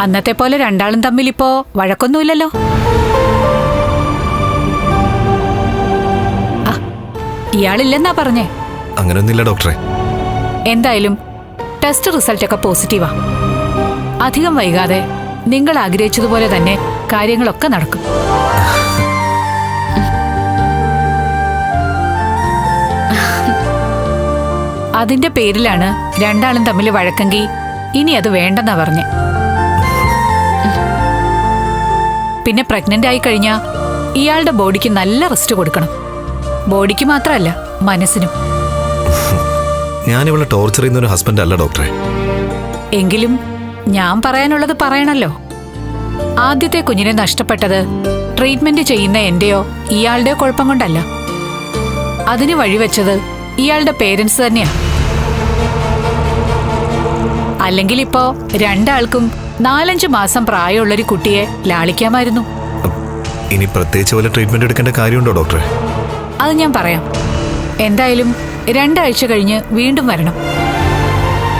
അന്നത്തെ പോലെ രണ്ടാളും തമ്മിൽ ഇപ്പോ വഴക്കൊന്നുമില്ലല്ലോ. ഇയാളില്ലെന്നാ പറഞ്ഞേ? അങ്ങനെയൊന്നുമില്ല ഡോക്ടറെ. എന്തായാലും ടെസ്റ്റ് റിസൾട്ട് ഒക്കെ പോസിറ്റീവാ. അധികം വൈകാതെ നിങ്ങൾ ആഗ്രഹിച്ചതുപോലെ തന്നെ കാര്യങ്ങളൊക്കെ നടക്കും. അതിന്റെ പേരിലാണ് രണ്ടാളും തമ്മിൽ വഴക്കെങ്കിൽ ഇനി അത് വേണ്ടെന്നാ പറഞ്ഞേ. പിന്നെ പ്രഗ്നന്റ് ആയി കഴിഞ്ഞാ ഇയാളുടെ ബോഡിക്ക് നല്ല റെസ്റ്റ് കൊടുക്കണം. ബോഡിക്ക് മാത്രമല്ല, മനസ്സിനും. ഞാനിവളെ ടോർച്ചർ ചെയ്യുന്ന ഒരു ഹസ്ബൻഡ് അല്ല ഡോക്ടറെ. എങ്കിലും ഞാൻ പറയാനുള്ളത് പറയണല്ലോ. ആദ്യത്തെ കുഞ്ഞിനെ നഷ്ടപ്പെട്ടത് ട്രീറ്റ്മെന്റ് ചെയ്യുന്ന എന്റെയോ ഇയാളുടെയോ കുഴപ്പം കൊണ്ടല്ല. അതിന് വഴിവെച്ചത് ഇയാളുടെ പേരൻസ് തന്നെയാ. അല്ലെങ്കിൽ ഇപ്പോ രണ്ടാൾക്കും 4-5 മാസം പ്രായമുള്ളൊരു കുട്ടിയെ ലാളിക്കാമായിരുന്നു. ഇനി പ്രത്യേകിച്ച് വല്ല ട്രീറ്റ്മെന്റ് എടുക്കേണ്ട കാര്യമുണ്ടോ ഡോക്ടറെ? അത് ഞാൻ പറയാം. എന്തായാലും 2 ആഴ്ച കഴിഞ്ഞ് വീണ്ടും വരണം.